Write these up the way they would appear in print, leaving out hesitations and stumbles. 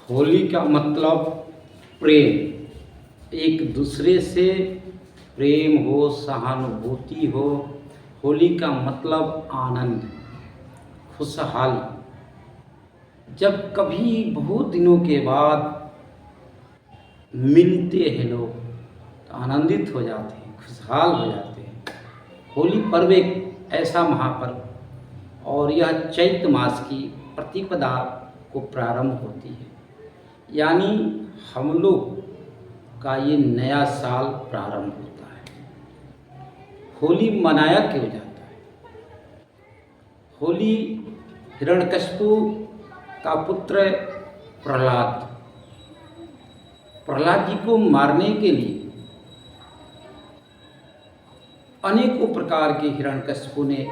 होली का मतलब प्रेम, एक दूसरे से प्रेम हो, सहानुभूति हो। होली का मतलब आनंद, खुशहाली। जब कभी बहुत दिनों के बाद मिलते हैं लोग तो आनंदित हो जाते हैं, खुशहाल हो जाते हैं। होली पर्व एक ऐसा महापर्व और यह चैत्र मास की प्रतिपदा को प्रारंभ होती है, यानी हम लोग का ये नया साल प्रारंभ होता है। होली मनाया क्यों जाता है? होली हिरण्यकशिपु का पुत्र प्रहलाद जी को मारने के लिए अनेकों प्रकार के हिरण्यकशिपु ने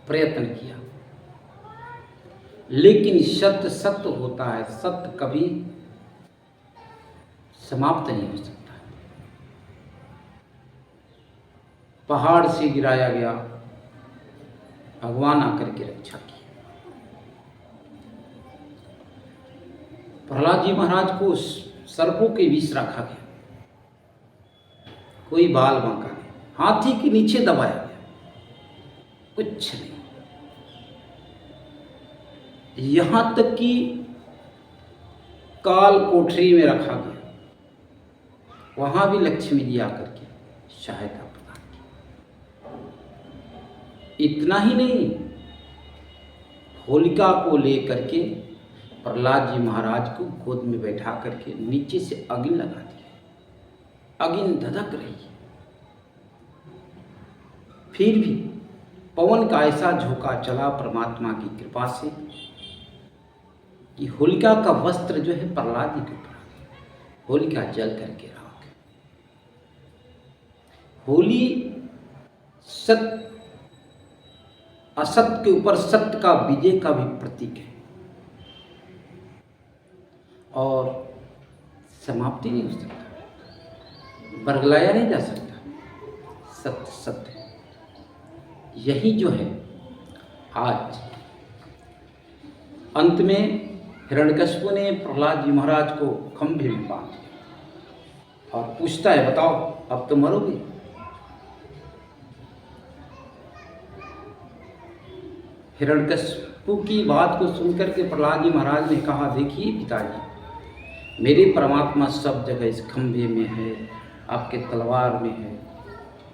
प्रयत्न किया, लेकिन सत्य सत्य होता है। सत्य कभी समाप्त नहीं हो सकता। पहाड़ से गिराया गया, भगवान आकर के रक्षा की। प्रहलाद जी महाराज को सर्पों के विष रखा गया, कोई बाल बांका नहीं, हाथी के नीचे दबाया गया, कुछ नहीं। यहां तक कि काल कोठरी में रखा गया, वहां भी लक्ष्मी जी आकर के सहायता प्रदान की। इतना ही नहीं, होलिका को लेकर के प्रहलाद जी महाराज को गोद में बैठा करके नीचे से अग्नि लगा दी। अग्नि धधक रही है, फिर भी पवन का ऐसा झोंका चला परमात्मा की कृपा से कि होलिका का वस्त्र जो है प्रहलाद जी के ऊपर आ गया। होलिका जल करके राख। होली असत्य के ऊपर सत्य का विजय का भी प्रतीक है और समाप्ति नहीं हो सकता, बरगलाया नहीं जा सकता। सत्य सत्य है। यही जो है आज अंत में हिरण्यकशिपु ने प्रहलाद जी महाराज को खंभे में बांध दिया और पूछता है, बताओ अब तो मरोगे। हिरण्यकशिपु की बात को सुनकर के प्रहलाद जी महाराज ने कहा, देखिए पिताजी, मेरे परमात्मा सब जगह इस खंभे में है, आपके तलवार में है,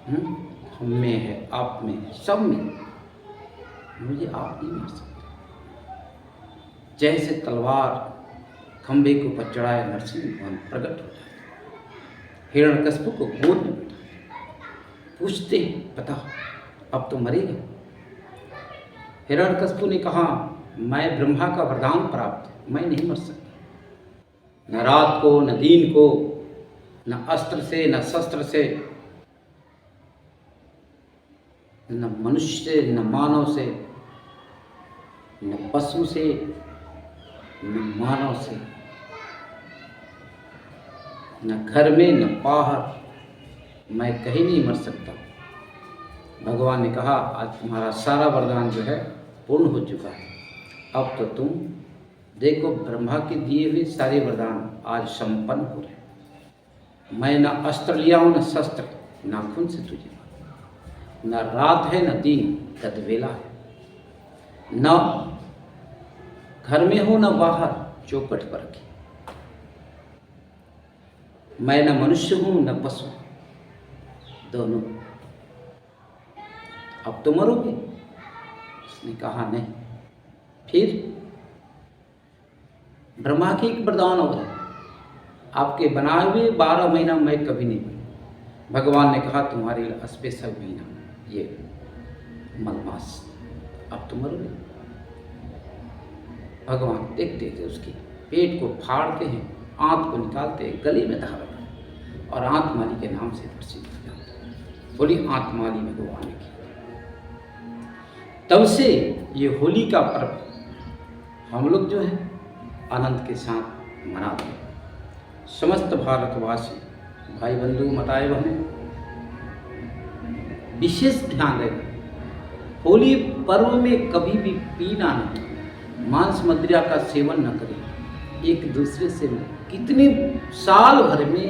हम में है, आप में है, सब में। मुझे आप नहीं मार सकते। जैसे तलवार खंभे के ऊपर चढ़ाए नरसिंह भगवान प्रकट हो जाते। हिरण्यकशिपु को गोद में बैठा पूछते, बताओ अब तो मरेगा। हिरण्यकशिपु ने कहा, मैं ब्रह्मा का वरदान प्राप्त है, मैं नहीं मर सकता। न रात को, न दिन को, न अस्त्र से, न शस्त्र से, न मनुष्य से, न मानव से, न पशु से, न मानव से, न घर में, न बाहर, मैं कहीं नहीं मर सकता। भगवान ने कहा, आज तुम्हारा सारा वरदान जो है पूर्ण हो चुका है। अब तो तुम देखो, ब्रह्मा के दिए हुए सारे वरदान आज संपन्न हो रहे। मैं न अस्त्र लिया हूं, न शस्त्र, नाखून से तुझे, न रात है न दिन, गदवेला है, न घर में हो न बाहर, चौखट पर रखी। मैं न मनुष्य हूं न पशु, दोनों। अब तो मरोगे। उसने कहा, नहीं। फिर ब्रह्मा के एक वरदान और है, आपके बनाए हुए 12 महीना मैं कभी नहीं मरा। भगवान ने कहा, तुम्हारे लिए स्पेशल महीना ये मलमास, अब तुम मरोगे। भगवान देखते थे, उसके पेट को फाड़ते हैं, आंत को निकालते हैं, गले में धारण और आंतमाली के नाम से प्रसिद्ध हो जाते हैं। बोली आंतमाली भगवान की। तब से ये होली का पर्व हम लोग जो है आनंद के साथ मनाते हैं। समस्त भारतवासी भाई बंधु माताएं बहनें विशेष ध्यान देना, होली पर्व में कभी भी पीना नहीं, मांस मदिरा का सेवन न करें, एक दूसरे से कितने साल भर में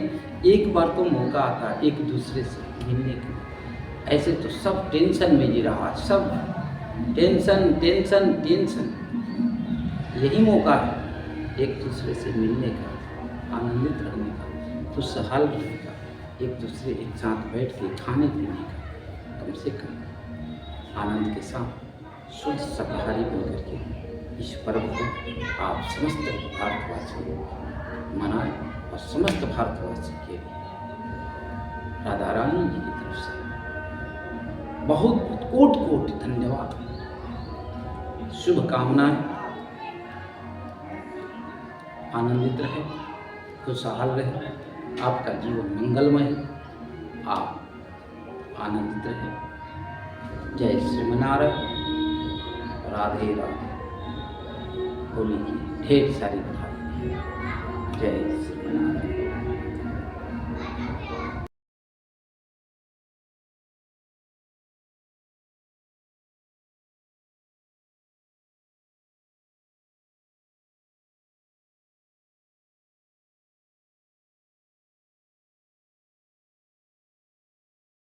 एक बार तो मौका आता है एक दूसरे से मिलने का। ऐसे तो सब टेंशन में जी रहा, सब टेंशन टेंशन टेंशन। यही मौका है एक दूसरे से मिलने का, आनंदित रहने का, खुशहाल रहने का, एक दूसरे एक साथ बैठ के खाने पीने का, कम से कम आनंद के साथ शुद्ध शाकाहारी बन करके इस पर्व को आप समस्त भारतवासी मनाएं और समस्त भारतवासी के राधा रानी जी की तरफ से बहुत कोट कोट धन्यवाद, शुभकामनाएं। आनंदित रहे, खुशहाल रहे, आपका जीवन मंगलमय, आप आनंदित रहे। जय श्रीमनारायण, राधे राधे। होली की ढेर सारी बधाई। जय श्रीमनारायण।